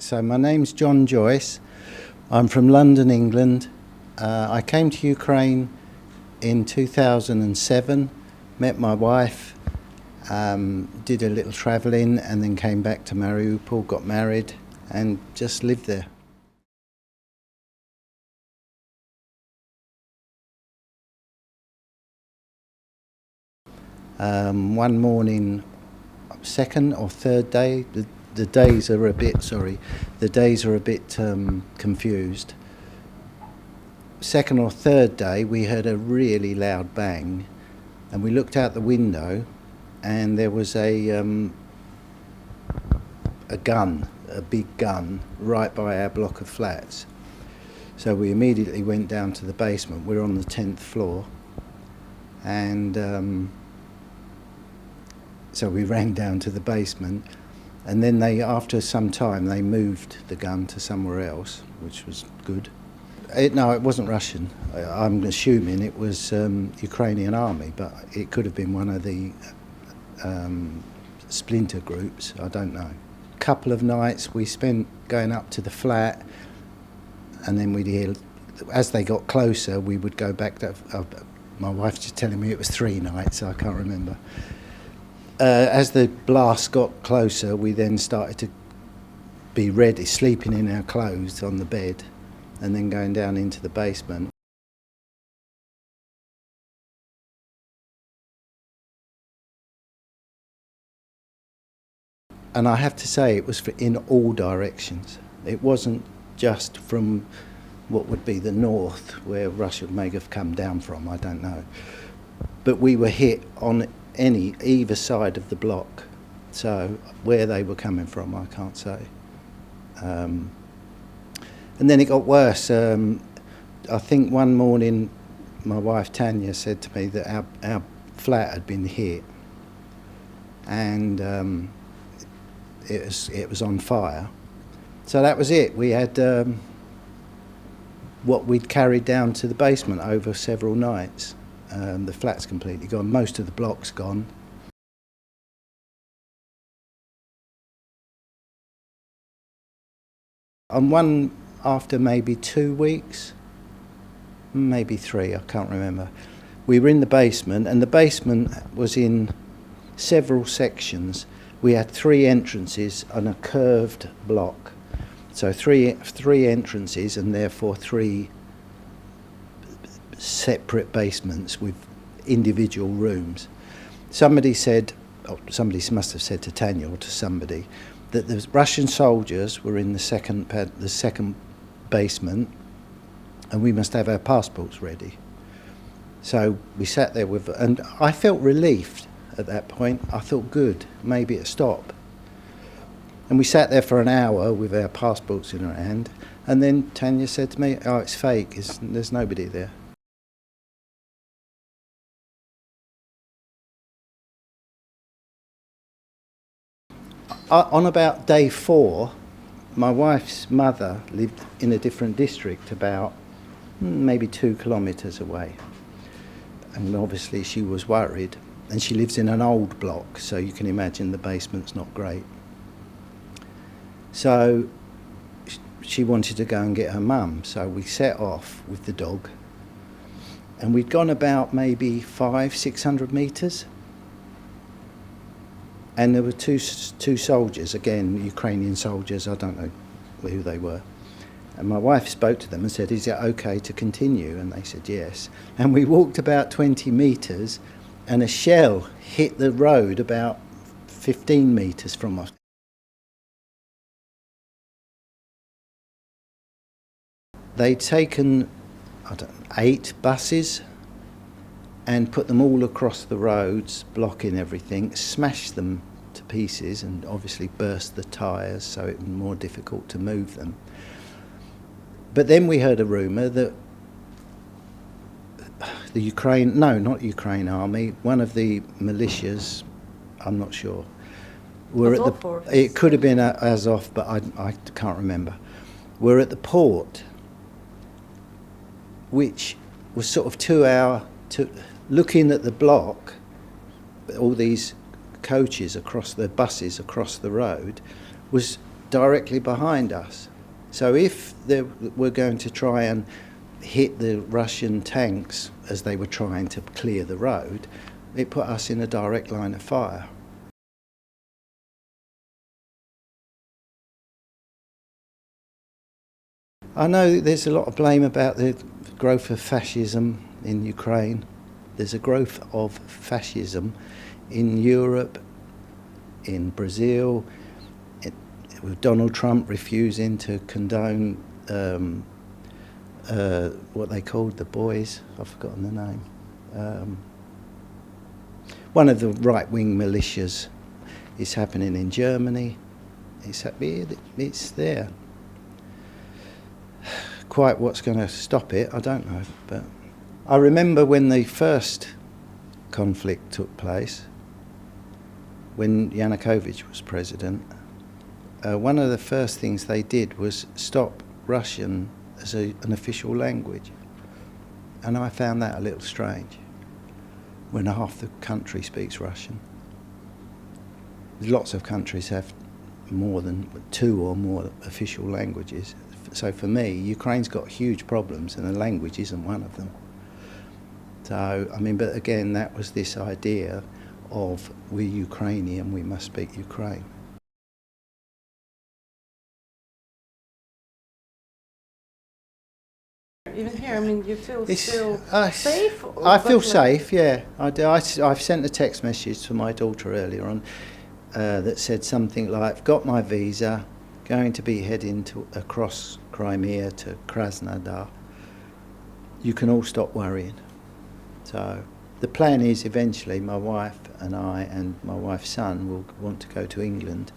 So my name's John Joyce. I'm from London, England. I came to Ukraine in 2007, met my wife, did a little travelling and then came back to Mariupol, got married and just lived there. One morning, second or third day, the days are a bit confused. Second or third day, we heard a really loud bang, and we looked out the window, and there was a gun, a big gun, right by our block of flats. So we immediately went down to the basement. We're on the 10th floor, and so we ran down to the basement, and then after some time, they moved the gun to somewhere else, which was good. No, it wasn't Russian. I'm assuming it was Ukrainian army, but it could have been one of the splinter groups. I don't know. A couple of nights we spent going up to the flat, and then we'd hear, as they got closer, we would go back to. My wife's just telling me it was 3 nights. I can't remember. As the blast got closer, we then started to be ready, sleeping in our clothes on the bed, and then going down into the basement. And I have to say, it was in all directions. It wasn't just from what would be the north, where Russia may have come down from, I don't know. But we were hit on either side of the block. So where they were coming from, I can't say. And then it got worse. I think one morning my wife Tanya said to me that our flat had been hit, and it was on fire. So that was it. We had what we'd carried down to the basement over several nights. The flat's completely gone. Most of the block's gone. On one, after maybe 2 weeks, maybe 3, I can't remember, we were in the basement, and the basement was in several sections. We had 3 entrances on a curved block. So three entrances, and therefore 3 separate basements with individual rooms. Somebody must have said to Tanya or to somebody that the Russian soldiers were in the second basement, and we must have our passports ready. So we sat there and I felt relieved at that point. I thought, good, maybe it'll stop. And we sat there for an hour with our passports in our hand, and then Tanya said to me, "Oh, it's fake, there's nobody there." On about day 4, my wife's mother lived in a different district, about maybe 2 kilometres away. And obviously she was worried. And she lives in an old block, so you can imagine the basement's not great. So she wanted to go and get her mum, so we set off with the dog. And we'd gone about maybe 500-600 metres. And there were two soldiers, again, Ukrainian soldiers, I don't know who they were. And my wife spoke to them and said, "Is it okay to continue?" And they said yes. And we walked about 20 metres, and a shell hit the road about 15 metres from us. They'd taken, 8 buses and put them all across the roads, blocking everything, smashed them to pieces, and obviously burst the tyres, so it was more difficult to move them. But then we heard a rumour that not Ukraine army, one of the militias, I'm not sure, were it could have been Azov, but I can't remember, were at the port, which was sort of 2 hour looking at the block, all these coaches across the buses across the road, was directly behind us. So if they were going to try and hit the Russian tanks as they were trying to clear the road, it put us in a direct line of fire. I know there's a lot of blame about the growth of fascism in Ukraine. There's a growth of fascism in Europe, in Brazil, with Donald Trump refusing to condone what they called the boys. I've forgotten the name. One of the right-wing militias is happening in Germany. It's there. Quite what's going to stop it, I don't know. But I remember when the first conflict took place, when Yanukovych was president, one of the first things they did was stop Russian as an official language. And I found that a little strange, when half the country speaks Russian. Lots of countries have more than 2 or more official languages. So for me, Ukraine's got huge problems and the language isn't one of them. So, I mean, but again, that was this idea of we're Ukrainian, we must speak Ukraine. Even here, I mean, you feel still safe? I feel safe, yeah. I do. I've sent a text message to my daughter earlier on that said something like, got my visa, going to be heading across Crimea to Krasnodar. You can all stop worrying. So the plan is eventually my wife and I and my wife's son will want to go to England